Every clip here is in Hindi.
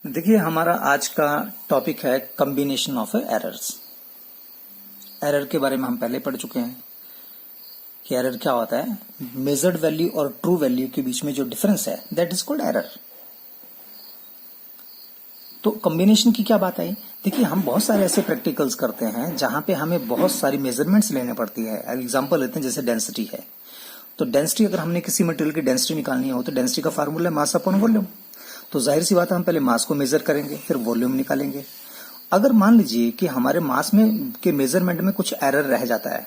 देखिए, हमारा आज का टॉपिक है कॉम्बिनेशन ऑफ एरर्स। एरर के बारे में हम पहले पढ़ चुके हैं कि एरर क्या होता है। मेजर्ड वैल्यू और ट्रू वैल्यू के बीच में जो डिफरेंस है दैट इज कॉल्ड एरर। तो कॉम्बिनेशन की क्या बात आई। देखिए, हम बहुत सारे ऐसे प्रैक्टिकल्स करते हैं जहां पे हमें बहुत सारी मेजरमेंट्स लेने पड़ती है। एग्जांपल लेते हैं, जैसे डेंसिटी है। तो डेंसिटी, अगर हमने किसी मटेरियल की डेंसिटी निकालनी हो तो डेंसिटी का फार्मूला है मास अपॉन वॉल्यूम। तो जाहिर सी बात है, हम पहले मास को मेजर करेंगे, फिर वॉल्यूम निकालेंगे। अगर मान लीजिए कि हमारे मास में के मेजरमेंट में कुछ एरर रह जाता है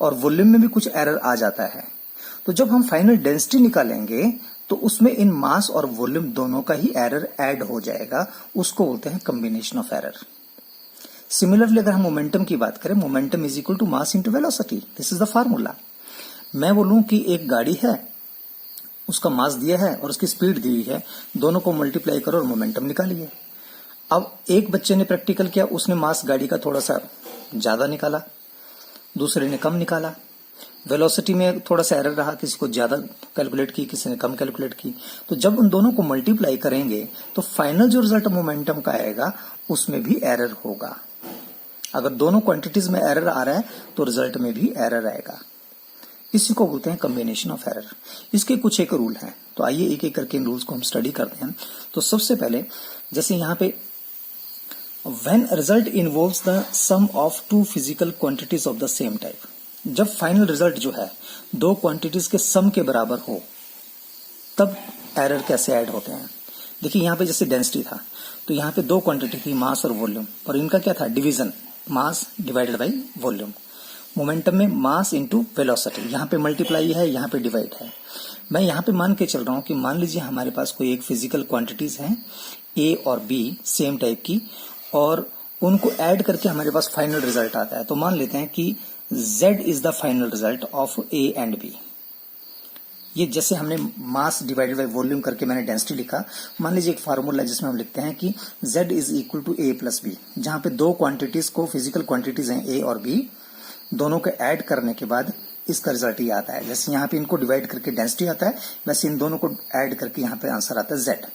और वॉल्यूम में भी कुछ एरर आ जाता है, तो जब हम फाइनल डेंसिटी निकालेंगे तो उसमें इन मास और वॉल्यूम दोनों का ही एरर ऐड हो जाएगा। उसको बोलते हैं कॉम्बिनेशन ऑफ एरर। सिमिलरली, अगर हम मोमेंटम की बात करें, momentum is equal to mass into velocity, this is the formula. मैं बोलूं कि एक गाड़ी है, उसका मास दिया है और उसकी स्पीड दी हुई है, दोनों को मल्टीप्लाई करो और मोमेंटम निकालिए। अब एक बच्चे ने प्रैक्टिकल किया, उसने मास गाड़ी का थोड़ा सा ज्यादा निकाला, दूसरे ने कम निकाला। वेलोसिटी में थोड़ा सा एरर रहा, किसी को ज्यादा कैलकुलेट की, किसी ने कम कैलकुलेट की। तो जब उन दोनों को मल्टीप्लाई करेंगे तो फाइनल जो रिजल्ट मोमेंटम का आएगा उसमें भी एरर होगा। अगर दोनों क्वांटिटीज में एरर आ रहा है तो रिजल्ट में भी एरर आएगा। इसी को बोलते हैं कॉम्बिनेशन ऑफ एरर। इसके कुछ एक रूल हैं, तो आइए एक एक करके इन रूल्स को हम स्टडी करते हैं। तो सबसे पहले, जैसे यहाँ पे when result involves the sum of two physical quantities of the same type, जब फाइनल रिजल्ट जो है दो क्वांटिटीज के सम के बराबर हो तब एरर कैसे ऐड होते हैं। देखिए, यहाँ पे जैसे डेंसिटी था तो यहाँ पे दो क्वांटिटी थी, मास और वॉल्यूम, और इनका क्या था, division, mass divided by volume. Momentum में मास इंटू वेलोसिटी, यहाँ पे मल्टीप्लाई है, यहाँ पे डिवाइड है। मैं यहाँ पे मान के चल रहा हूँ कि मान लीजिए हमारे पास कोई एक फिजिकल क्वांटिटीज हैं ए और बी सेम टाइप की, और उनको ऐड करके हमारे पास फाइनल रिजल्ट आता है। तो मान लेते हैं कि Z is the final result of A and B। ये जैसे हमने मास डिवाइडेड बाई वॉल्यूम करके मैंने डेंसिटी लिखा। मान लीजिए एक फार्मूला जिसमें हम लिखते हैं कि Z is equal to A plus b, जहां पे दो क्वांटिटीज को, फिजिकल क्वांटिटीज हैं A और B, दोनों को ऐड करने के बाद इसका रिजल्ट ये आता है। जैसे यहाँ पे इनको डिवाइड करके डेंसिटी आता है, वैसे इन दोनों को ऐड करके यहाँ पे आंसर आता है Z।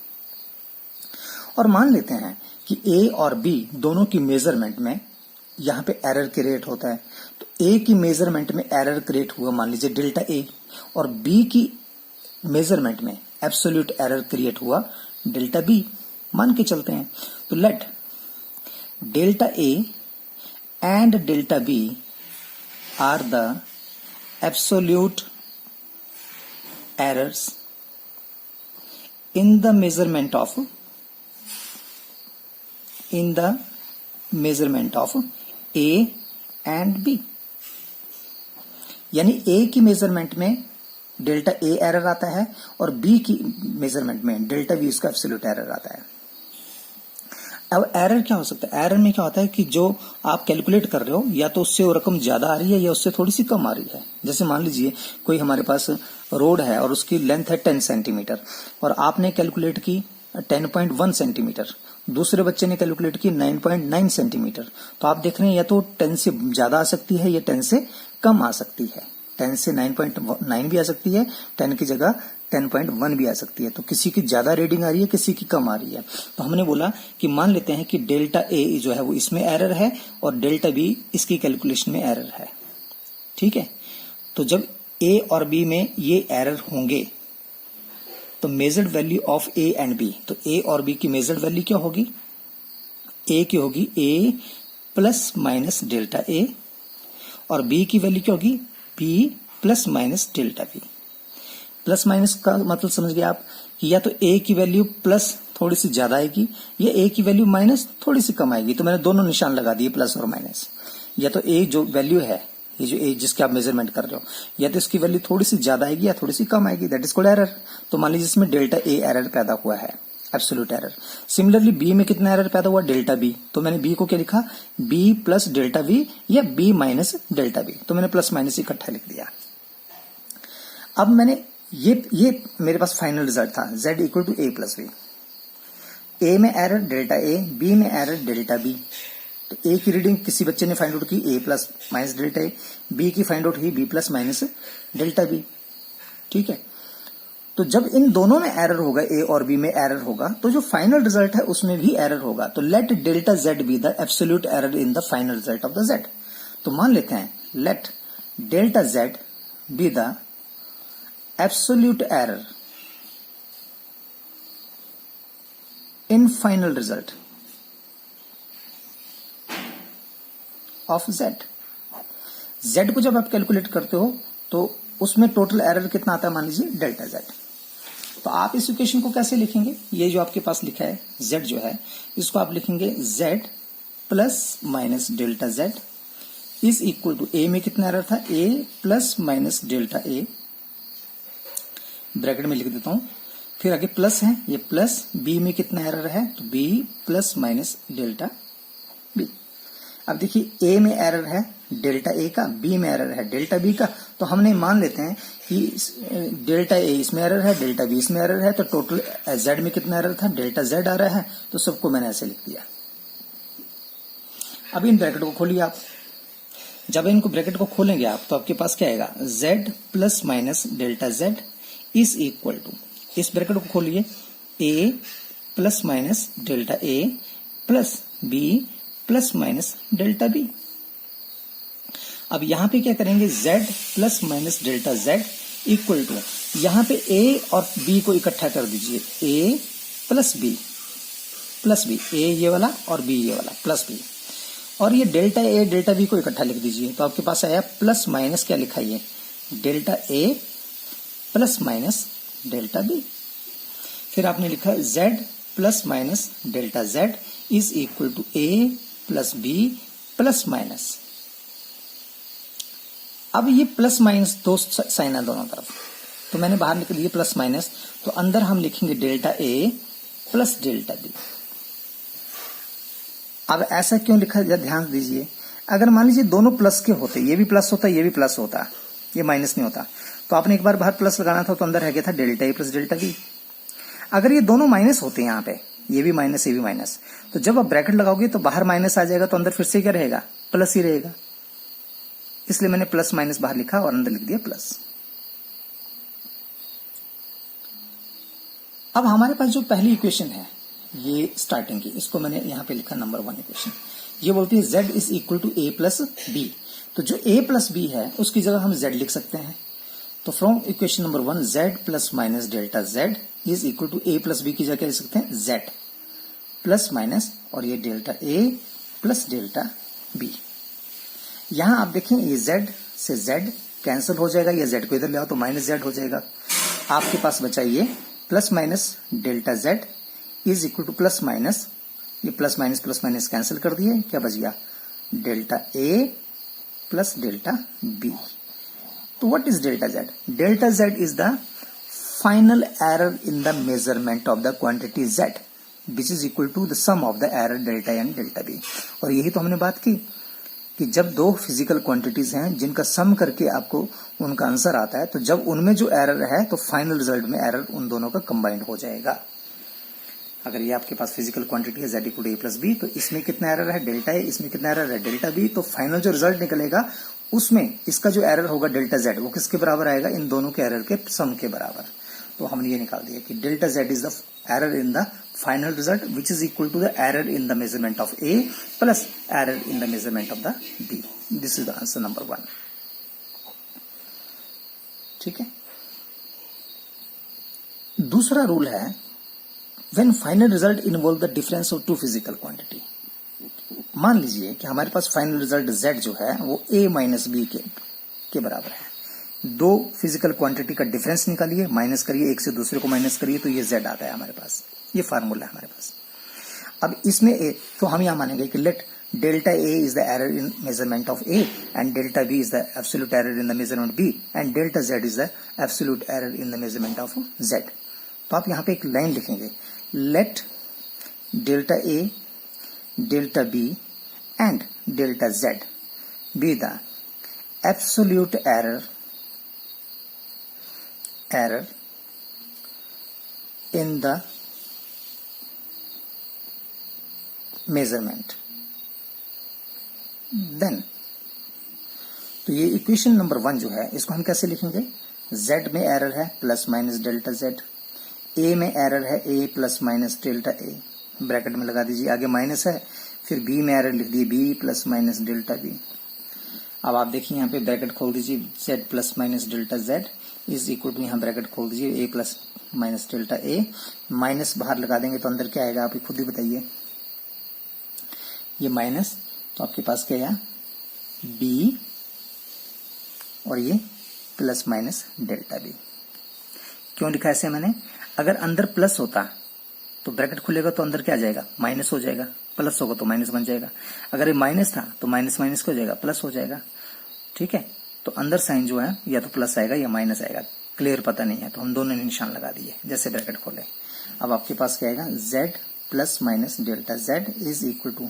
और मान लेते हैं कि A और B दोनों की मेजरमेंट में यहाँ पे एरर क्रिएट होता है। तो A की मेजरमेंट में एरर क्रिएट हुआ, मान लीजिए डेल्टा A, और B की मेजरमेंट में एब्सोल्यूट एरर क्रिएट हुआ डेल्टा B। मान के चलते हैं, तो let delta A and delta B are the absolute errors in the measurement of A and B। यानी A की मेजरमेंट में डेल्टा A एरर आता है और B की मेजरमेंट में डेल्टा B उसका एब्सोल्यूट एरर आता है। अब एरर क्या हो सकता है, एरर में क्या होता है कि जो आप कैलकुलेट कर रहे हो या तो उससे वो रकम ज्यादा आ रही है या उससे थोड़ी सी कम आ रही है। जैसे मान लीजिए कोई हमारे पास रोड है और उसकी लेंथ है 10 सेंटीमीटर और आपने कैलकुलेट की 10.1 सेंटीमीटर, दूसरे बच्चे ने कैलकुलेट की 9.9 सेंटीमीटर। तो आप देख रहे हैं या तो 10 से ज्यादा आ सकती है या 10 से कम आ सकती है। 10 से 9.9 भी आ सकती है, 10 की जगह 10.1 भी आ सकती है। तो किसी की ज्यादा रीडिंग आ रही है, किसी की कम आ रही है। तो हमने बोला कि मान लेते हैं कि डेल्टा ए जो है वो इसमें एरर है और डेल्टा बी इसकी कैलकुलेशन में एरर है। ठीक है, तो जब ए और बी में ये एरर होंगे तो measured value of a and b, तो ए और बी की मेजर्ड वैल्यू क्या होगी, ए की होगी a plus minus delta a, और बी की वैल्यू क्या होगी, b plus minus delta b. Plus minus का मतलब समझ गए आप कि या तो ए की वैल्यू प्लस थोड़ी सी ज्यादा आएगी या ए की वैल्यू माइनस थोड़ी सी कम आएगी। तो मैंने दोनों निशान लगा दिए, प्लस और माइनस। या तो ए जो वैल्यू है, ये जो ए जिसके आप मेजरमेंट कर रहे हो, या तो इसकी वैल्यू थोड़ी सी ज्यादा आएगी या थोड़ी सी कम आएगी, दैट इज कॉल्ड एरर। तो मान लीजिए इसमें डेल्टा ए एरर पैदा हुआ है, एब्सोल्यूट एरर। सिमिलरली बी में कितना एरर पैदा हुआ, डेल्टा बी। तो मैंने बी को क्या लिखा, बी प्लस डेल्टा बी या बी माइनस डेल्टा बी। तो मैंने प्लस माइनस इकट्ठा लिख दिया। अब मैंने ये मेरे पास फाइनल रिजल्ट था, z equal to a plus b. A में एरर डेल्टा ए, बी में एरर डेल्टा बी। तो ए की रीडिंग किसी बच्चे ने फाइंड आउट की a plus minus delta a, b की फाइंड आउट हुई b plus minus delta b. ठीक है, तो जब इन दोनों में एरर होगा, ए और बी में एरर होगा, तो जो फाइनल रिजल्ट है उसमें भी एरर होगा। तो let delta Z be the absolute error in the final result of the Z. तो मान लेते हैं let delta Z be the absolute error in final result of Z. Z को जब आप कैलकुलेट करते हो तो उसमें टोटल एरर कितना आता है, मान लीजिए डेल्टा जेड। तो आप इस इक्वेशन को कैसे लिखेंगे, ये जो आपके पास लिखा है z जो है, इसको आप लिखेंगे z plus minus delta z is equal to, a में कितना एरर था, a plus minus delta a, bracket में लिख देता हूं, फिर आगे प्लस है, ये प्लस b में कितना एरर है, तो b plus minus delta b। अब देखिए a में एरर है डेल्टा a का, b में एरर है डेल्टा b का, तो हमने मान लेते हैं कि डेल्टा a इसमें एरर है, डेल्टा b इसमें एरर है, तो टोटल z में कितना एरर था, डेल्टा z आ रहा है, तो सबको मैंने ऐसे लिख दिया। अब इन ब्रैकेट को खोलिए आप, जब इनको ब्रैकेट को खोलेंगे आप तो आपके पास क्या आएगा, z plus minus delta z is equal to, इस ब्रैकेट को खोलिए, a plus minus delta a plus b plus minus delta b। अब यहां पे क्या करेंगे, z plus minus delta z equal to, यहां पे a और b को इकट्ठा कर दीजिए, a plus b plus b, a ये वाला और b ये वाला प्लस b, और ये डेल्टा a डेल्टा b को इकट्ठा लिख दीजिए, तो आपके पास आया प्लस माइनस क्या लिखा है, delta a plus minus delta b। फिर आपने लिखा z plus minus delta z is equal to a plus b plus minus. अब ये प्लस माइनस दो साइन है दोनों तरफ, तो मैंने बाहर निकल दिए प्लस माइनस, तो अंदर हम लिखेंगे delta a plus delta b। अब ऐसा क्यों लिखा, ध्यान दीजिए, अगर मान लीजिए दोनों प्लस के होते, ये भी प्लस होता ये भी प्लस होता, ये माइनस नहीं होता, तो आपने एक बार बाहर प्लस लगाना था, तो अंदर रह गया था delta a plus delta b। अगर ये दोनों माइनस होते हैं, यहाँ पे ये भी माइनस ये भी माइनस, तो जब आप ब्रैकेट लगाओगे तो बाहर माइनस आ जाएगा, तो अंदर फिर से क्या रहेगा, प्लस ही रहेगा, इसलिए मैंने प्लस माइनस बाहर लिखा और अंदर लिख दिया प्लस। अब हमारे पास जो पहली इक्वेशन है ये स्टार्टिंग की, इसको मैंने यहां पे लिखा नंबर 1 इक्वेशन, ये बोलती है z is equal to a plus b. तो जो a प्लस बी है उसकी जगह हम z लिख सकते हैं, तो from equation number 1 z plus minus delta z is equal to a plus b की जगह लिख सकते हैं z प्लस माइनस, और ये delta a plus delta b। यहां आप देखें ये z से z कैंसिल हो जाएगा, ये z को इधर ले आओ तो माइनस z हो जाएगा, आपके पास बचा ये plus minus delta z is equal to plus minus, ये प्लस माइनस कैंसिल कर दिए, क्या बच गया, delta a plus delta b। तो what is delta z? Delta z is the final error in the measurement of the quantity z which is equal to the sum of the error delta a and delta b। और यही तो हमने बात की कि जब दो फिजिकल क्वांटिटीज हैं जिनका सम करके आपको उनका आंसर आता है, तो जब उनमें जो एरर है तो फाइनल रिजल्ट में एरर उन दोनों का कंबाइंड हो जाएगा। अगर ये आपके पास फिजिकल क्वांटिटी है z equal to a plus b, तो इसमें कितना एरर है डेल्टा a, इसमें कितना एरर है डेल्टा b, तो फाइनल जो रिजल्ट निकलेगा उसमें इसका जो एरर होगा डेल्टा z वो किसके बराबर आएगा, इन दोनों के एरर के सम के बराबर। तो हमने ये निकाल दिया कि delta z is the error in the final result which is equal to the error in the measurement of a plus error in the measurement of the b। This is the answer number 1। ठीक है। दूसरा रूल है when final result involve the difference of two physical quantity। मान लीजिए कि हमारे पास फाइनल रिजल्ट z जो है वो a माइनस बी के बराबर है, दो फिजिकल क्वांटिटी का डिफरेंस निकालिए, माइनस करिए, एक से दूसरे को माइनस करिए, तो ये z आता है हमारे पास, ये फार्मूला है हमारे पास। अब इसमें a, तो हम यहां मानेंगे कि late delta a is the error in measurement of a and delta b is the absolute error in the measurement b and delta z is the absolute error in the measurement of z। तो आप यहां पे एक लाइन लिखेंगे, let delta a, delta b and delta z be the absolute error in the measurement। then तो ये इक्वेशन नंबर 1 जो है इसको हम कैसे लिखेंगे, z में एरर है plus minus delta z, a में एरर है a plus minus delta a, bracket में लगा दीजिए, आगे माइनस है, फिर b में एरर लिख दिए b plus minus delta b। अब आप देखिए यहाँ पे ब्रैकेट खोल दीजिए, z plus minus delta z is equal to, यहाँ ब्रैकेट खोल दीजिए a plus minus delta a, minus बाहर लगा देंगे तो अंदर क्या आएगा आप खुद ही बताइए, ये माइनस, तो आपके पास क्या आया b और ये प्लस माइनस डेल्टा b। क्यों लिखा ऐसे मैंने, अगर अंदर प्लस होता तो ब्रैकेट खुलेगा तो अंदर क्या आ जाएगा माइनस हो जाएगा, प्लस होगा तो माइनस बन जाएगा, अगर ये माइनस था तो माइनस माइनस क्या हो जाएगा प्लस हो जाएगा, ठीक है। तो अंदर साइन जो है या तो प्लस आएगा या माइनस आएगा, क्लियर पता नहीं है तो हम दोनों ने निशान लगा दिए जैसे ब्रैकेट खोले। अब आपके पास क्या आएगा, z plus minus delta z is equal to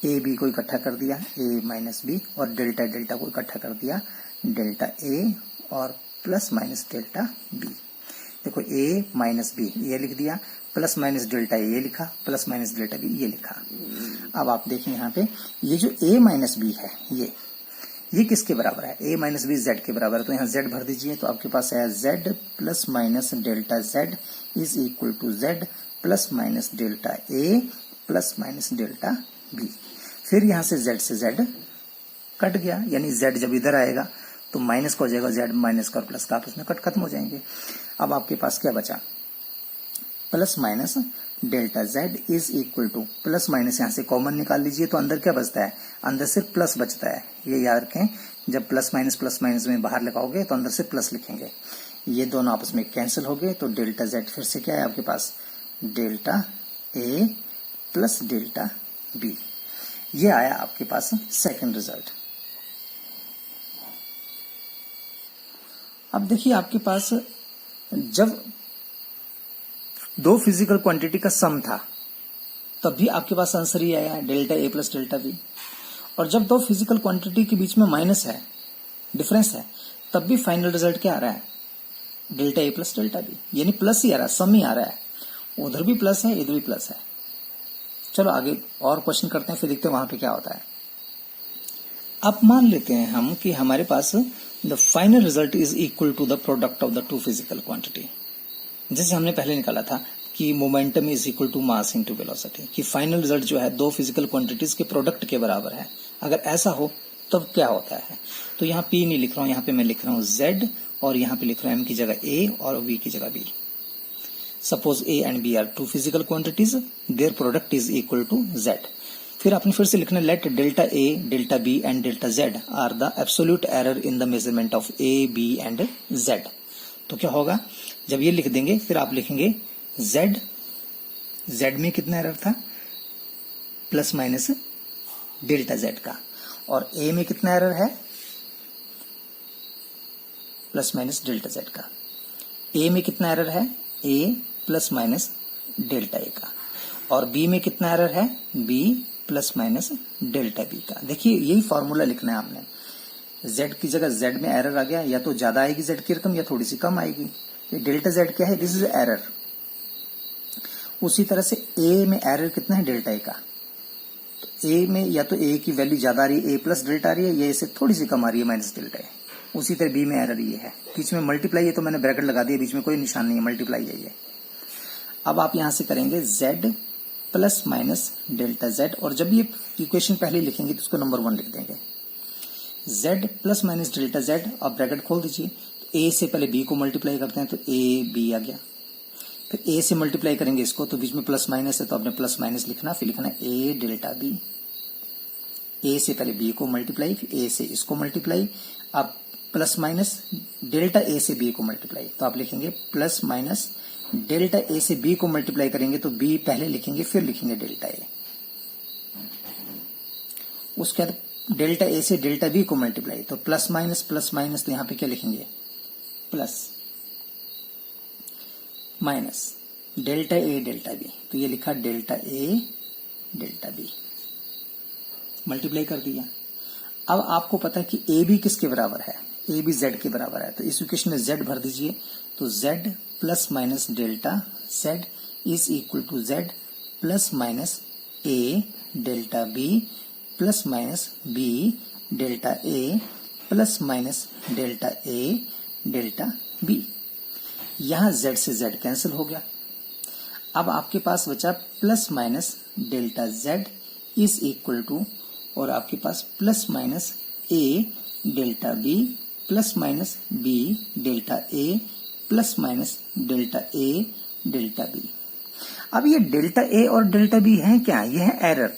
a b को इकट्ठा कर दिया a माइनस बी, और डेल्टा डेल्टा को इकट्ठा कर दिया डेल्टा a और प्लस माइनस डेल्टा b। देखो a माइनस बी ये लिख दिया, प्लस माइनस डेल्टा ये लिखा, प्लस माइनस डेल्टा बी ये लिखा। अब आप देखें यहाँ पे ये जो a माइनस बी है ये किसके बराबर है, a माइनस बी z के बराबर है, तो यहाँ z भर दीजिए, तो आपके पास है z plus minus delta z is equal to z plus minus delta a plus minus delta b। फिर यहाँ से z कट गया, यानी z जब इधर आएगा तो माइनस का हो जाएगा, z माइनस का और प्लस का आपस में कट खत्म हो जाएंगे। अब आपके पास क्या बचा, plus minus delta z is equal to, plus minus यहाँ से कॉमन निकाल लीजिए तो अंदर क्या बचता है, अंदर सिर्फ प्लस बचता है, ये याद रखें, जब प्लस माइनस में बाहर लगाओगे तो अंदर से प्लस लिखेंगे, ये दोनों आपस में कैंसिल हो गए, तो डेल्टा z फिर से क्या है आपके पास delta a plus delta b। ये आया आपके पास सेकंड रिजल्ट। अब देखिए आपके पास जब दो फिजिकल क्वांटिटी का सम था तब भी आपके पास आंसर ही आया delta a plus delta b, और जब दो फिजिकल क्वांटिटी के बीच में माइनस है, डिफरेंस है, तब भी फाइनल रिजल्ट क्या आ रहा है delta a plus delta b, यानी प्लस ही आ रहा है, सम ही आ रहा है, उधर भी प्लस है इधर भी प्लस है। चलो आगे और क्वेश्चन करते हैं, फिर देखते हैं वहां पे क्या होता है। अब मान लेते हैं हम कि हमारे पास the final result is equal to the product of the two physical quantity, जैसे हमने पहले निकाला था कि momentum is equal to mass into velocity, कि फाइनल रिजल्ट जो है दो फिजिकल क्वांटिटीज के प्रोडक्ट के बराबर है। अगर ऐसा हो तब क्या होता है, तो यहाँ p नहीं लिख रहा हूं, यहाँ पे मैं लिख रहा हूँ z, और यहाँ पे लिख रहा हूँ m की जगह a और v की जगह b। Suppose a and b are two physical quantities, their product is equal to z। फिर आपने फिर से लिखना let delta a, delta b and delta z are the absolute error in the measurement of a, b and z। तो क्या होगा, जब ये लिख देंगे फिर आप लिखेंगे z में कितना एरर था प्लस माइनस डेल्टा z का, और a में कितना एरर है प्लस माइनस डेल्टा z का, a में कितना एरर है a plus minus delta a का, और b में कितना एरर है b plus minus delta b का। देखिए यही फॉर्मूला लिखना है आपने, z की जगह z में एरर आ गया, या तो ज्यादा आएगी z की रकम या थोड़ी सी कम आएगी। ये डेल्टा z क्या है, दिस इज एरर। उसी तरह से a में एरर कितना है डेल्टा a का, तो a में या तो a की वैल्यू ज्यादा आ रही है, a प्लस डेल्टा आ रही है, या इससे थोड़ी सी कम आ रही है माइनस डेल्टा है। उसी तरह b में एरर ये है, बीच में मल्टीप्लाई है तो मैंने ब्रैकेट लगा दिया, बीच में कोई निशान नहीं है, मल्टीप्लाई है ये। अब आप यहां से करेंगे z plus minus delta z, और जब ये इक्वेशन पहले लिखेंगे तो उसको नंबर 1 लिख देंगे, z plus minus delta z। अब ब्रैकेट खोल दीजिए, तो a से पहले b को मल्टीप्लाई करते हैं तो a b आ गया, फिर a से मल्टीप्लाई करेंगे इसको, तो बीच में प्लस माइनस है तो आपने प्लस माइनस लिखना, फिर लिखना a डेल्टा b। a से पहले b को मल्टीप्लाई, फिर a से इसको मल्टीप्लाई, अब प्लस माइनस डेल्टा a से b को मल्टीप्लाई, तो आप लिखेंगे प्लस माइनस डेल्टा a से b को मल्टीप्लाई करेंगे तो b पहले लिखेंगे फिर लिखेंगे डेल्टा a, उसके बाद डेल्टा a से डेल्टा b को मल्टीप्लाई, तो प्लस माइनस, तो यहाँ पे क्या लिखेंगे plus minus delta a delta b, तो ये लिखा delta a delta b, multiply कर दिया। अब आपको पता है कि a b किसके बराबर है, a b z के बराबर है, तो इस इक्वेशन में z भर दीजिए, तो z plus minus delta z is equal to z plus minus a delta b plus minus b delta a plus minus delta a delta b. यहां z से z कैंसिल हो गया। अब आपके पास बचा plus minus delta z is equal to, और आपके पास plus minus a delta b plus minus b delta a plus minus delta a delta b। अब ये डेल्टा a और डेल्टा b है क्या? ये है एरर।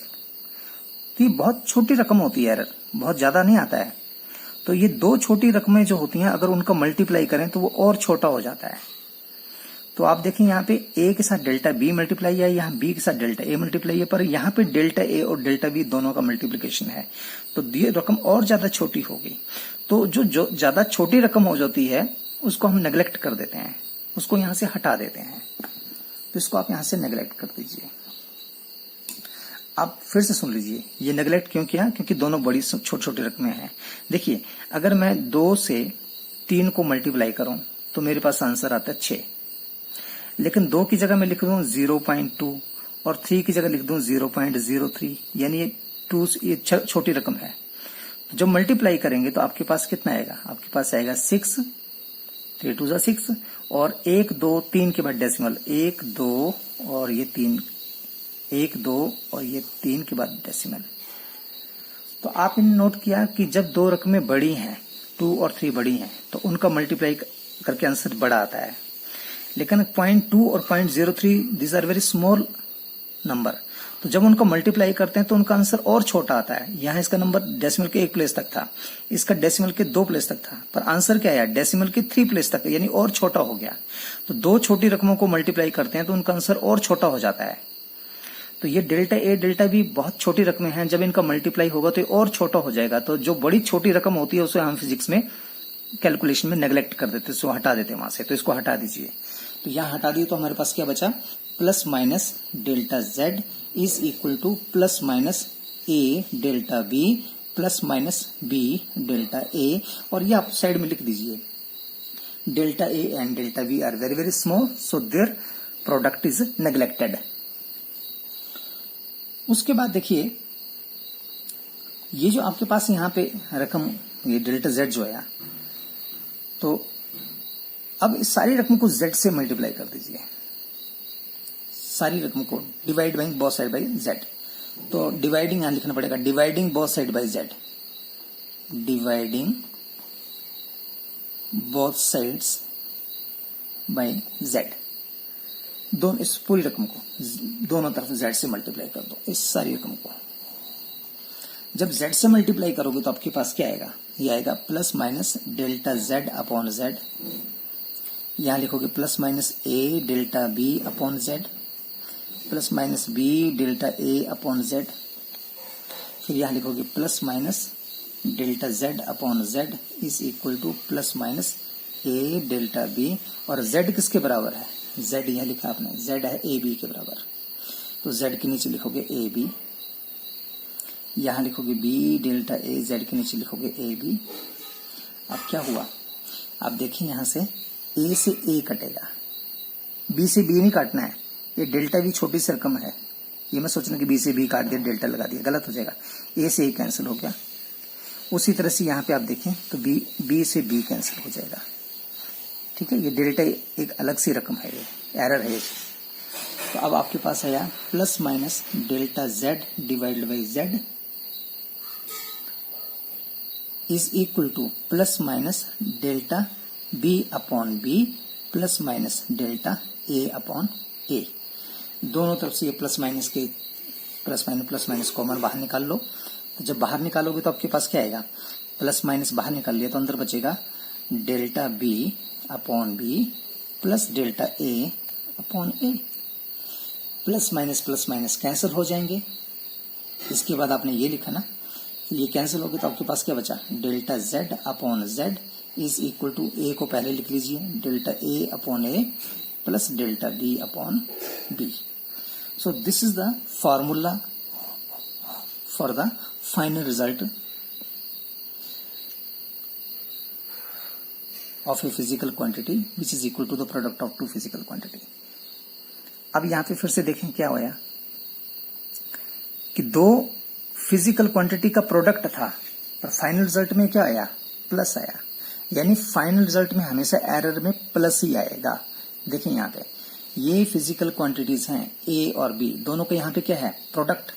तो ये बहुत छोटी रकम होती है, एरर बहुत ज्यादा नहीं आता है। तो ये दो छोटी रकमें जो होती हैं, अगर उनका मल्टीप्लाई करें तो वो और छोटा हो जाता है। तो आप देखें यहाँ पे a के साथ डेल्टा b मल्टीप्लाई है, यहाँ b के साथ डेल्टा a मल्टीप्लाई है, पर यहाँ पे डेल्टा a और डेल्टा b दोनों का मल्टीप्लिकेशन है, तो ये रकम और ज्यादा छोटी होगी। तो जो ज्यादा छोटी रकम हो जाती है उसको हम नेग्लेक्ट कर देते हैं, उसको यहाँ से हटा देते हैं। तो इसको आप यहाँ से नेग्लेक्ट कर दीजिए। आप फिर से सुन लीजिए, ये नेग्लेक्ट क्यों किया? क्योंकि दोनों बड़ी छोटी छोटी रकमें हैं। देखिए, अगर मैं 2 से 3 को मल्टीप्लाई करूं तो मेरे पास आंसर आता है 6, लेकिन 2 की जगह मैं लिख दूं 0.2 और 3 की जगह लिख दूं 0.03, यानी ये छोटी रकम है। तो जब मल्टीप्लाई करेंगे तो आपके पास कितना आएगा? आपके पास आएगा 6, 3 2 6, और 1 2 3 के बाद डेसिमल 1 2 और ये 3, 1 2 और ये 3 के बाद डेसिमल। तो आपने नोट किया कि जब दो रकमें बड़ी हैं, 2 और 3 बड़ी हैं, तो उनका मल्टीप्लाई करके आंसर बड़ा आता है। लेकिन 0.2 और 0.03 this are very small number, तो जब उनका मल्टीप्लाई करते हैं तो उनका आंसर और छोटा आता है। यहाँ इसका नंबर डेसिमल के 1 प्लेस तक था, इसका डेसिमल के 2 प्लेस तक था, पर आंसर क्या आया? डेसिमल के 3 प्लेस तक, यानी और छोटा हो गया। तो दो छोटी रकमों को मल्टीप्लाई करते हैं तो उनका आंसर और छोटा हो जाता है। तो ये डेल्टा ए डेल्टा बी बहुत छोटी रकमें हैं, जब इनका मल्टीप्लाई होगा तो ये और छोटा हो जाएगा। तो जो बड़ी छोटी रकम होती है उसे हम फिजिक्स में कैलकुलेशन में नेग्लेक्ट कर देते हैं, उसको हटा देते हैं वहां से। तो इसको हटा दीजिए। तो यहाँ हटा दिए तो हमारे पास क्या बचा? Plus minus delta z is equal to plus minus a delta b plus minus b delta a, और ये आप साइड में लिख दीजिए। Delta A and delta B are very very small, so their product is neglected. उसके बाद देखिए, ये जो आपके पास यहाँ पे रकम, ये डेल्टा z जो है, तो अब इस सारी रकम को z से मल्टीप्लाई कर दीजिए। सारी रकम को divide by both side by z। तो डिवाइडिंग यहां लिखना पड़ेगा, dividing both side by z, dividing both sides by z। दोनों इस पूरी रकम को दोनों तरफ z से मल्टीप्लाई कर दो, इस सारी रकम को। जब z से मल्टीप्लाई करोगे तो आपके पास क्या आएगा? ये आएगा plus minus delta z upon z। यहां लिखोगे plus minus a delta b upon z, plus minus b delta a upon z। फिर यहां लिखोगे plus minus delta z upon z is equal to plus minus a delta b, और z किसके बराबर है? z यहां लिखा आपने, z है a b के बराबर। तो z के नीचे लिखोगे a b, यहां लिखोगे b डेल्टा a, z के नीचे लिखोगे a b। अब क्या हुआ? आप देखिए यहां से a से a कटेगा, b से b नहीं काटना है। ये डेल्टा भी छोटी सी रकम है, ये मैं सोचना कि b से b काट दिया, डेल्टा लगा दिया, गलत हो जाएगा। a से a कैंसिल हो गया। उसी तरह से यहाँ पे आप देखें तो b से b कैंसिल हो जाएगा। ठीक है, ये डेल्टा एक अलग सी रकम है, ये एरर है। तो अब आपके पास आया plus minus delta z divided by z is equal to plus minus delta b upon b plus minus delta a upon a। दोनों तरफ से ये प्लस माइनस कॉमन बाहर निकाल लो। तो जब बाहर निकालोगे तो आपके पास क्या आएगा? प्लस माइनस बाहर निकाल लिया तो अंदर बचेगा delta b upon b plus delta a upon a। Plus minus cancel हो जाएंगे। इसके बाद आपने ये लिखा ना, ये कैंसिल हो गया तो आपके पास क्या बचा? Delta z upon z is equal to a को पहले लिख लीजिए, delta a upon a plus delta b upon b। So this is the formula for the final result of a physical quantity which is equal to the product of two physical quantity। अब यहां पे फिर से देखें क्या होया कि दो फिजिकल क्वांटिटी का प्रोडक्ट था, पर फाइनल रिजल्ट में क्या आया? प्लस आया। यानी फाइनल रिजल्ट में हमेशा एरर में प्लस ही आएगा। देखिए यहाँ पे ये फिजिकल क्वांटिटीज हैं ए और बी, दोनों का यहाँ पे क्या है, प्रोडक्ट।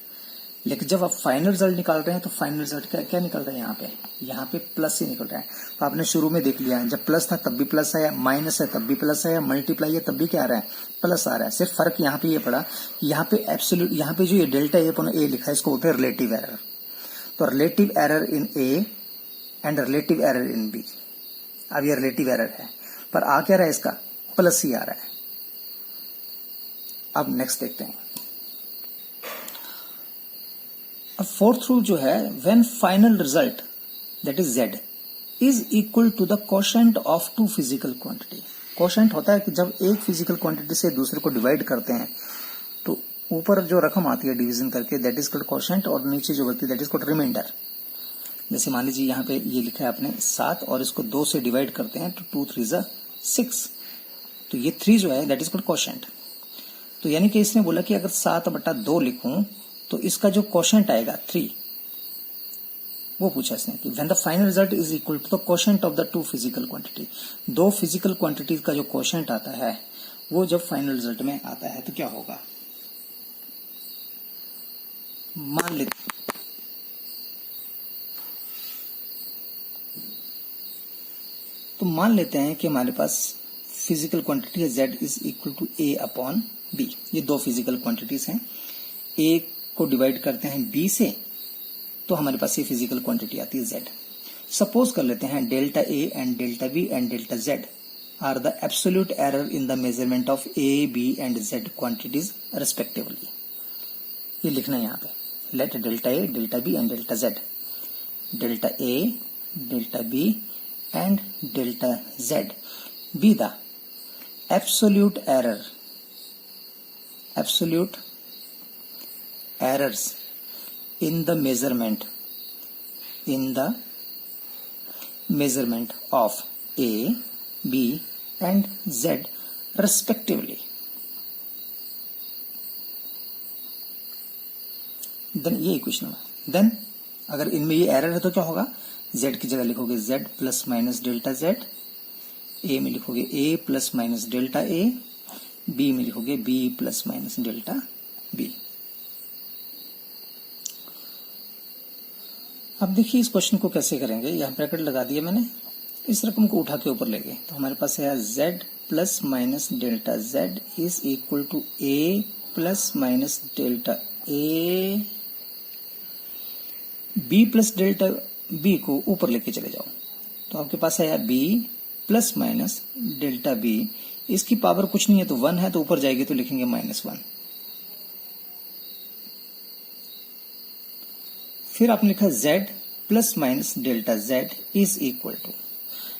लेकिन जब आप फाइनल रिजल्ट निकाल रहे हैं तो फाइनल रिजल्ट क्या निकल रहा है, यहाँ पे प्लस ही निकल रहा है। तो आपने शुरू में देख लिया, जब प्लस था तब भी प्लस आया, माइनस है तब भी प्लस आया, मल्टीप्लाई है तब भी क्या आ रहा है, प्लस आ रहा है। सिर्फ फर्क यहाँ पे ये पड़ा कि यहाँ पे एब्सोल्यूट, यहाँ पे जो ये डेल्टा ए अपॉन ए लिखा है इसको बोलते हैं रिलेटिव एरर। तो relative error in a and relative error in b. अब ये रिलेटिव एरर है पर आ क्या रहा है, इसका प्लस ही आ रहा है। अब नेक्स्ट देखते हैं। अब फोर्थ रूल जो है, when final result that is z is equal to the quotient of two physical quantity. Quotient होता है कि जब एक फिजिकल क्वांटिटी से दूसरे को डिवाइड करते हैं तो ऊपर जो रकम आती है डिवीजन करके दैट इज कॉल्ड कोशेंट, और नीचे जो बचती है दैट इज कॉल्ड रिमाइंडर। जैसे मान लीजिए यहाँ पे ये लिखा है आपने 7 और इसको 2 से डिवाइड करते हैं तो 2 3 ज़ा 6, तो ये 3 जो है दैट इज कॉल्ड कोशेंट। तो यानी कि इसने बोला कि अगर 7/2 लिखूं तो इसका जो कोशेंट आएगा 3, वो पूछा इसने कि when the final result is equal to the quotient of the two physical quantity. दो फिजिकल क्वांटिटीज का जो कोशेंट आता है वो जब फाइनल रिजल्ट में आता है तो क्या होगा। मान लेते हैं कि हमारे पास फिजिकल क्वांटिटी है z is equal to a upon b। ये दो फिजिकल क्वांटिटीज हैं, a को डिवाइड करते हैं b से तो हमारे पास ये फिजिकल क्वांटिटी आती है z। सपोज कर लेते हैं delta a and delta b and delta z are the absolute error in the measurement of a, b and z quantities respectively. ये लिखना है यहाँ पे, let delta a, delta b and delta z, delta a, delta b and delta z be the absolute errors in the measurement of a, b and z respectively। Then ये इक्वेशन है। देन अगर इनमें ये एरर है तो क्या होगा, z की जगह लिखोगे z plus minus delta z, a में लिखोगे a plus minus delta a, b में लिखोगे b plus minus delta b। अब देखिए इस क्वेश्चन को कैसे करेंगे। यहाँ ब्रैकेट लगा दिया मैंने, इस रकम को उठा के ऊपर ले गए तो हमारे पास है z plus minus delta z is equal to a plus minus delta a, b plus delta b को ऊपर लेके चले जाओ तो आपके पास है b plus minus delta b। इसकी पावर कुछ नहीं है तो 1 है, तो ऊपर जाएगी तो लिखेंगे -1। फिर आपने लिखा z plus minus delta z is equal to,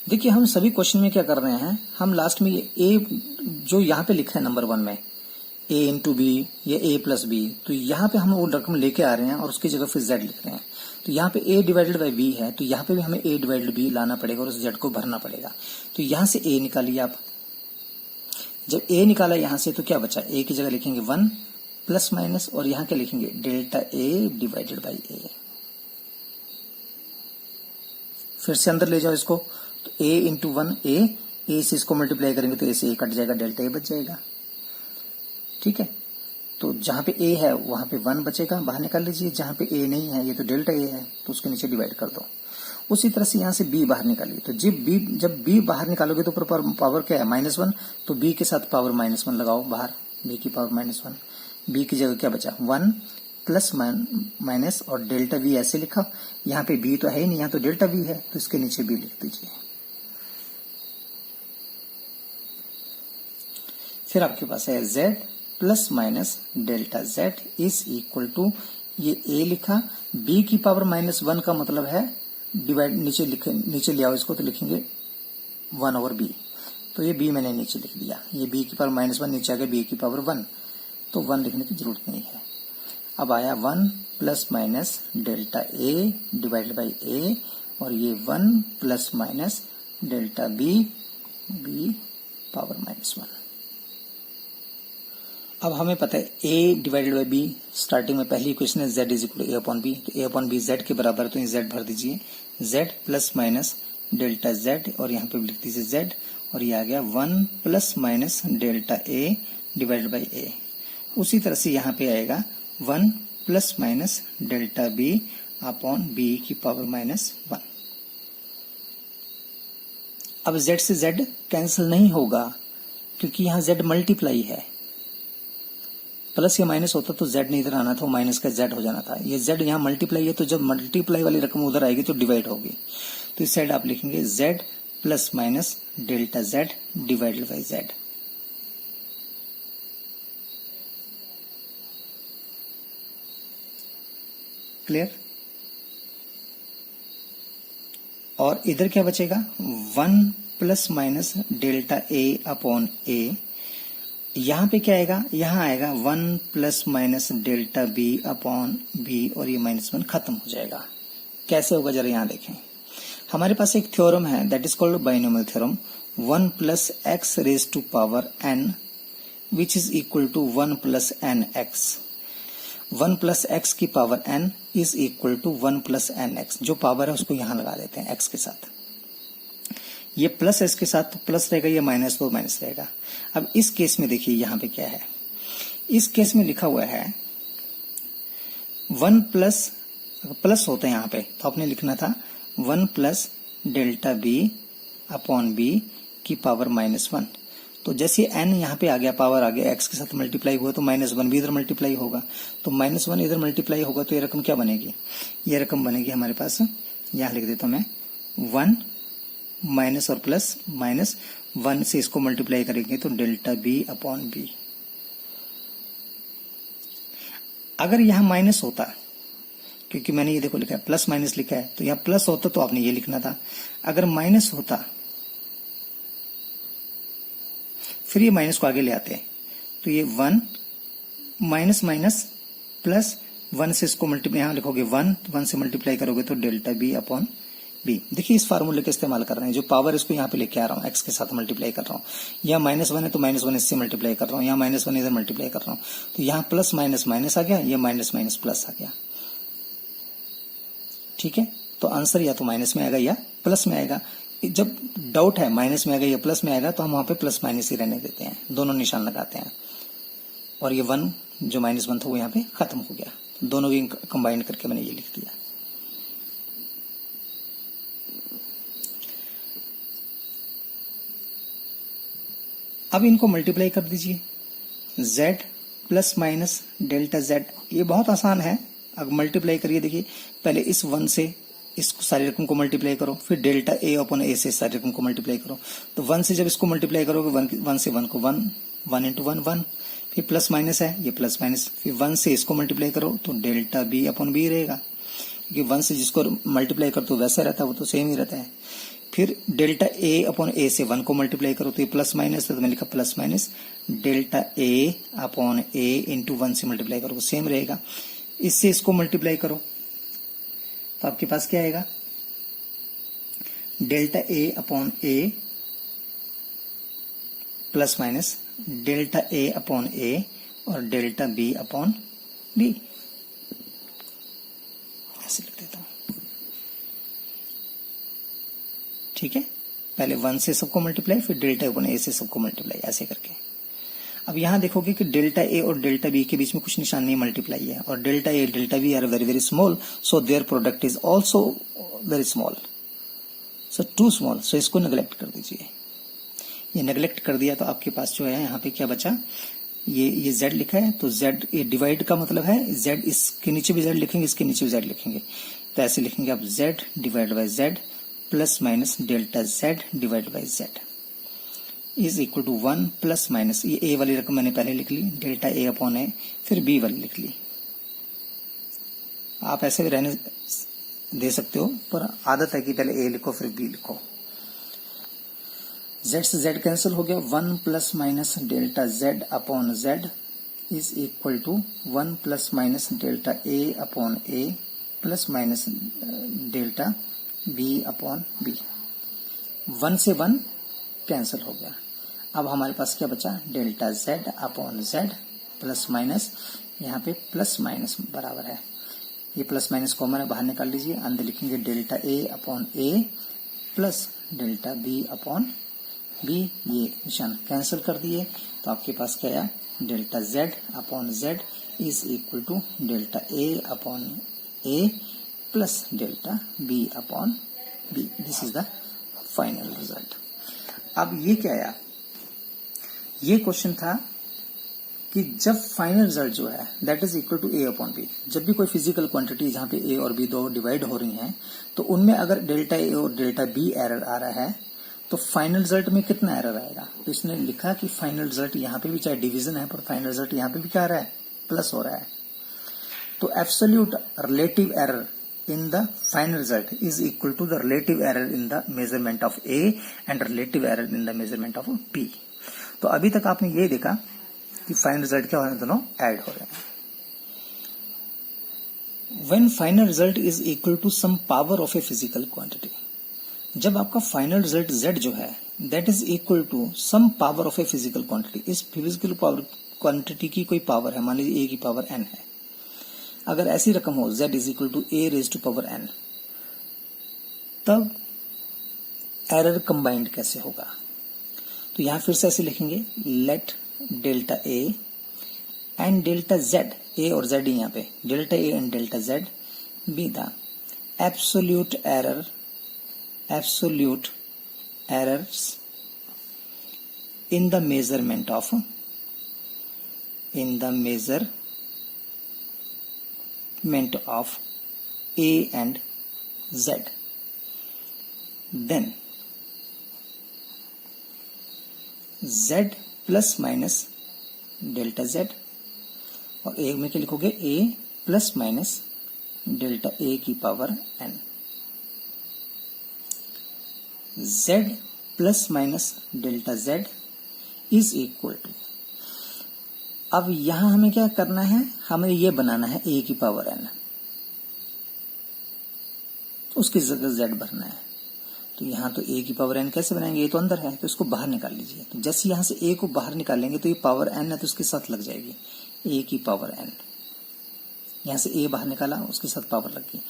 देखिए हम सभी क्वेश्चन में क्या कर रहे हैं, हम लास्ट में ये a जो यहाँ पे लिखा है नंबर 1 में a इंटू बी या a प्लस बी, तो यहाँ पे हम वो रकम लेके आ रहे हैं और उसकी जगह फिर z लिख रहे हैं। तो यहाँ पे a डिवाइडेड बाई b है तो यहाँ पे भी हमें a डिवाइडेड b लाना पड़ेगा और उस z को भरना पड़ेगा। तो यहाँ से a निकालिए आप, जब a निकाला यहाँ से तो क्या बचा, a की जगह लिखेंगे 1 प्लस माइनस और यहाँ क्या लिखेंगे delta a divided by a। फिर से अंदर ले जाओ इसको, तो a इंटू 1 a से इसको मल्टीप्लाई करेंगे तो a से a कट जाएगा, डेल्टा a बच जाएगा। ठीक है, तो जहां पे a है वहां पे 1 बचेगा, बाहर निकाल लीजिए। जहां पे a नहीं है, ये तो डेल्टा a है तो उसके नीचे डिवाइड कर दो। उसी तरह से यहाँ से b बाहर निकालिए, तो जब b बाहर निकालोगे तो पावर क्या है -1, तो b के साथ पावर -1 लगाओ बाहर, b की पावर -1, b की जगह क्या बचा 1 प्लस माइनस और डेल्टा v ऐसे लिखा। यहाँ पे b तो है ही नहीं, यहाँ तो डेल्टा v है तो इसके नीचे b लिख दीजिए। फिर आपके पास है z plus minus delta z is equal to, ये a लिखा, b की पावर -1 का मतलब है डिवाइड, नीचे ले आओ इसको तो लिखेंगे 1 ओवर b, तो ये b मैंने नीचे लिख दिया। ये b की पावर -1 नीचे आ गया b की पावर 1, तो 1 लिखने की जरूरत नहीं है। अब आया 1 plus minus delta a divided by a और ये 1 plus minus delta b power -1। अब हमें पता है a divided by b, starting में पहली इक्वेशन है z is equal to a upon b, तो a अपॉन b z के बराबर है तो z भर दीजिए। z plus minus delta Z, और यहाँ पे भी लिख दीजिए जेड, और ये आ गया 1 plus minus delta A divided by A. उसी तरह से यहाँ पे आएगा 1 plus minus delta B upon B की पावर माइनस 1। अब z से z कैंसिल नहीं होगा क्योंकि यहाँ z मल्टीप्लाई है, प्लस या माइनस होता तो z नहीं इधर आना था, वो माइनस का z हो जाना था। ये z यहाँ मल्टीप्लाई है, तो जब मल्टीप्लाई वाली रकम उधर आएगी तो डिवाइड होगी। तो इस साइड आप लिखेंगे z plus minus delta z divided by z। Clear? और इधर क्या बचेगा? 1 plus minus delta a upon a. यहां पे क्या आएगा? यहां आएगा 1 plus minus delta B upon b, और ये -1 खत्म हो जाएगा। कैसे होगा जरा यहां देखें। हमारे पास एक थ्योरम है that is called binomial theorem, 1 plus x raise to power n which is equal to 1 plus n x. 1 plus x की power n is equal to 1 plus n x. जो पावर है उसको यहां लगा देते हैं x के साथ। ये प्लस s के साथ तो प्लस रहेगा, ये माइनस तो माइनस रहेगा। अब इस केस में देखिए यहां पे क्या है, इस केस में लिखा हुआ है 1 प्लस, प्लस होता है यहां पे तो आपने लिखना था 1 plus delta B upon B की पावर -1। तो जैसे n यहाँ पे आ गया, पावर आ गया, x के साथ मल्टीप्लाई हुआ तो -1 भी इधर मल्टीप्लाई होगा, तो -1 इधर मल्टीप्लाई होगा तो ये रकम क्या बनेगी? ये रकम बनेगी हमारे पास, यहाँ लिख देता हूं मैं 1 माइनस और प्लस, -1 से इसको मल्टीप्लाई करेंगे तो डेल्टा बी अपॉन बी। अगर यहाँ माइनस होता, क्योंकि मैंने ये देखो लिखा है प्लस माइनस लिखा है, तो यहाँ प्लस होता तो आपने ये लिखना था। अगर माइनस होता फिर ये माइनस को आगे ले आते हैं, तो ये 1 माइनस माइनस प्लस 1 से इसको मल्टीप्लाई, यहां लिखोगे 1 से मल्टीप्लाई करोगे तो डेल्टा बी अपॉन बी। देखिए इस फार्मूले का इस्तेमाल कर रहे हैं, जो पावर इसको यहाँ पे लेके आ रहा हूँ, एक्स के साथ मल्टीप्लाई कर रहा हूँ। यहाँ -1 है तो -1 इससे मल्टीप्लाई कर रहा हूँ, यहाँ -1 इधर मल्टीप्लाई कर रहा हूँ, तो यहाँ प्लस माइनस माइनस आ गया, ये माइनस माइनस प्लस आ गया। ठीक है, तो आंसर या तो माइनस में आएगा या प्लस में आएगा। जब डाउट है माइनस में आएगा या प्लस में आएगा तो हम वहां पे प्लस माइनस ही रहने देते हैं, दोनों निशान लगाते हैं। और ये 1 जो -1 था वो यहाँ पे खत्म हो गया, दोनों भी कंबाइंड करके मैंने ये लिख दिया। अब इनको मल्टीप्लाई कर दीजिए, z plus minus delta z। ये बहुत आसान है, अब मल्टीप्लाई करिए। देखिए पहले इस 1 से इस सारी रकम को मल्टीप्लाई करो, फिर डेल्टा ए अपॉन ए से सारी रकम को मल्टीप्लाई करो। तो 1 से जब इसको मल्टीप्लाई करोगे 1 से 1 को 1 इंटू 1, फिर प्लस माइनस है, ये प्लस माइनस, फिर 1 से इसको मल्टीप्लाई करो तो डेल्टा बी अपॉन बी रहेगा, क्योंकि 1 से जिसको मल्टीप्लाई करो तो वैसा रहता है, वो तो सेम ही रहता है। फिर डेल्टा ए अपॉन ए से 1 को मल्टीप्लाई करो तो ये प्लस माइनस है, तो मैंने लिखा plus minus delta a upon A into 1 से मल्टीप्लाई करो, सेम रहेगा। इससे इसको मल्टीप्लाई करो तो आपके पास क्या आएगा? Delta a upon a plus minus delta a upon ए और डेल्टा बी अपॉन बी, ऐसे लिख देता हूं। ठीक है, पहले 1 से सबको मल्टीप्लाई, फिर डेल्टा अपॉन ए से सबको मल्टीप्लाई, ऐसे करके। अब यहां देखोगे कि डेल्टा ए और डेल्टा बी के बीच में कुछ निशान नहीं, मल्टीप्लाई है, और delta A delta B are very very small, so their product is also very small, so too small, so इसको नेग्लेक्ट कर दीजिए। ये नेग्लेक्ट कर दिया तो आपके पास जो है यहाँ पे क्या बचा? ये z लिखा है, तो z ये डिवाइड का मतलब है z, इसके नीचे भी z लिखेंगे, इसके नीचे भी z लिखेंगे, तो ऐसे लिखेंगे आप z divide by z plus minus delta z divide by z is equal to 1 plus minus, ये a वाली रकम मैंने पहले लिख ली, डेल्टा a अपॉन a, फिर b वाली लिख ली। आप ऐसे भी रहने दे सकते हो, पर आदत है कि पहले a लिखो फिर b लिखो। z से z कैंसिल हो गया, 1 plus minus delta z upon z is equal to 1 plus minus delta a upon a plus minus delta b upon b। 1 से 1 कैंसिल हो गया। अब हमारे पास क्या बचा? Delta z upon z plus minus, यहाँ पे प्लस माइनस बराबर है, ये प्लस माइनस कॉमन है, बाहर निकाल लीजिए, अंदर लिखेंगे delta a upon a plus delta B upon b, ये निशान कैंसिल कर दिए तो आपके पास क्या आया, delta z upon z is equal to delta a upon a plus delta B upon b. This is the final result. अब ये क्या आया, ये क्वेश्चन था कि जब फाइनल रिजल्ट जो है that is equal to a upon b, जब भी कोई फिजिकल क्वांटिटी जहां पे ए और बी दो डिवाइड हो रही हैं तो उनमें अगर डेल्टा ए और डेल्टा बी एरर आ रहा है तो फाइनल रिजल्ट में कितना एरर आएगा। तो इसने लिखा कि फाइनल रिजल्ट यहाँ पे भी चाहे डिवीजन है पर फाइनल रिजल्ट यहाँ पे भी क्या आ रहा है, प्लस हो रहा है। तो absolute relative error in the final result is equal to the relative error in the measurement of A and relative error in the measurement of B। तो अभी तक आपने ये देखा कि फाइनल रिजल्ट क्या हो रहे हैं, दोनों ऐड हो रहे हैं। When final result is equal to some power of a physical quantity, जब आपका फाइनल रिजल्ट Z जो है that is equal to some power of a physical quantity, इस फिजिकल पावर क्वांटिटी की कोई पावर है, मान लीजिए A की पावर n है, अगर ऐसी रकम हो z is equal to A raise to power n, तब एरर कंबाइंड कैसे होगा। तो यहां फिर से ऐसे लिखेंगे, let delta A and delta Z, A और जेड यहां पे, delta A and delta Z be the absolute errors in the measurement of A and Z, then Z plus minus delta Z, और A में क्या लिखोगे, A plus minus delta A की power n, Z plus minus delta Z is equal to, अब यहां हमें क्या करना है, हमें ये बनाना है a की पावर n, उसकी जगह z भरना है। तो यहां तो a की पावर n कैसे बनाएंगे, ये तो अंदर है तो इसको बाहर निकाल लीजिए। तो जैसे यहां से a को बाहर निकालेंगे तो ये पावर n है तो उसके साथ लग जाएगी a की पावर n, यहां से a बाहर निकाला उसके साथ पावर लग गई,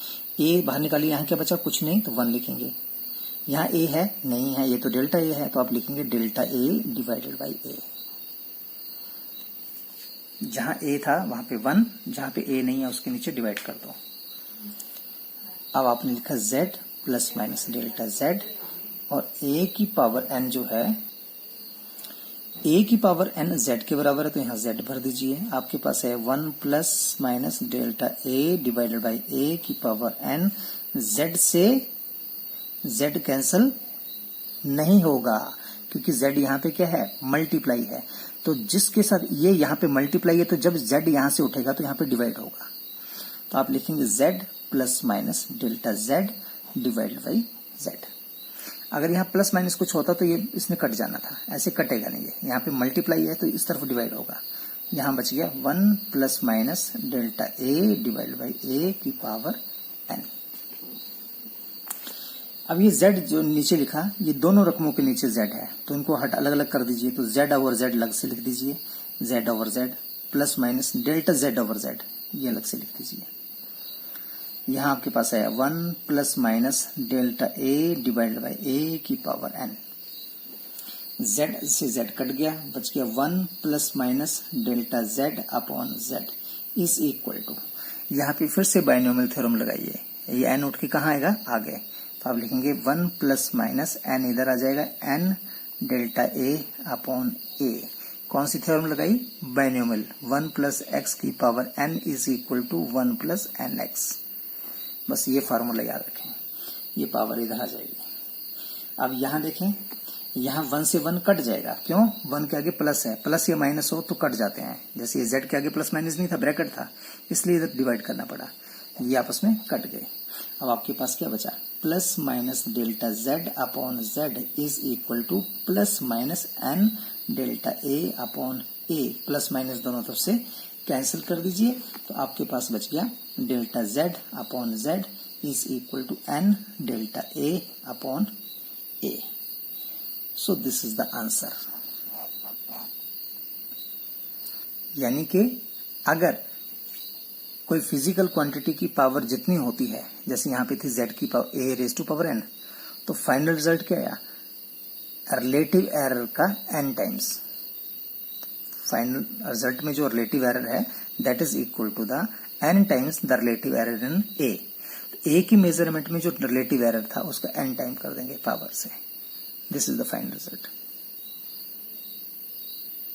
a बाहर निकाली, यहां क्या बचा, कुछ नहीं तो 1 लिखेंगे। यहाँ a है नहीं है, ये तो डेल्टा a है तो आप लिखेंगे delta a divided by a, जहां a था वहां पे 1, जहां पे a नहीं है उसके नीचे डिवाइड कर दो। अब आपने लिखा z plus minus delta z, और a की पावर n जो है, a की पावर n z के बराबर है तो यहाँ z भर दीजिए। आपके पास है 1 plus minus delta a divided by a की पावर n, z से z कैंसल नहीं होगा क्योंकि z यहाँ पे क्या है, मल्टीप्लाई है। तो जिसके साथ ये यहाँ पे मल्टीप्लाई है तो जब z यहाँ से उठेगा तो यहाँ पे डिवाइड होगा। तो आप लिखेंगे z plus minus delta z divide by z। अगर यहाँ प्लस माइनस कुछ होता तो ये इसमें कट जाना था, ऐसे कटेगा नहीं, ये यहाँ पे मल्टीप्लाई है तो इस तरफ डिवाइड होगा। यहाँ बच गया 1 plus minus delta a divide by a की पावर n। अब ये z जो नीचे लिखा, ये दोनों रकमों के नीचे z है तो इनको हट अलग अलग कर दीजिए। तो z ओवर z अलग से लिख दीजिए, z over z plus minus delta z over z ये अलग से लिख दीजिए। यहाँ आपके पास है 1 plus minus delta a divide by a की पावर n, z से z कट गया, बच गया 1 plus minus delta z upon z is equal to, यहाँ पे फिर से बाइनोमियल थ्योरम लगाइए, ये n उठ के कहाँ आएगा, आगे। तो आप लिखेंगे 1 प्लस माइनस n इधर आ जाएगा, n delta a upon a, कौन सी थ्योरम लगाई, बाइनोमियल, 1 प्लस x की power n is equal to 1 plus nx। बस ये फार्मूला याद रखें, ये पावर इधर आ जाएगी। अब यहाँ देखें, यहाँ 1 से 1 कट जाएगा, क्यों, 1 के आगे प्लस है, प्लस या माइनस हो तो कट जाते हैं। जैसे ये z के आगे प्लस माइनस नहीं था, ब्रैकेट था, इसलिए इधर डिवाइड करना पड़ा, ये आपस में कट गए। अब आपके पास क्या बचा, plus minus delta z upon z is equal to plus minus n delta a upon a, plus minus दोनों तरफ से कैंसिल कर दीजिए। तो आपके पास बच गया delta z upon z is equal to n delta a upon a। So this is the answer. यानी कि अगर कोई फिजिकल क्वांटिटी की पावर जितनी होती है, जैसे यहाँ पे थी z की power a raise to power n, तो फाइनल रिजल्ट क्या आया, रिलेटिव एरर का n टाइम्स। फाइनल रिजल्ट में जो रिलेटिव एरर है that is equal to the n times the relative error in a। A की मेजरमेंट में जो रिलेटिव एरर था उसका n टाइम कर देंगे पावर से। This is the final result.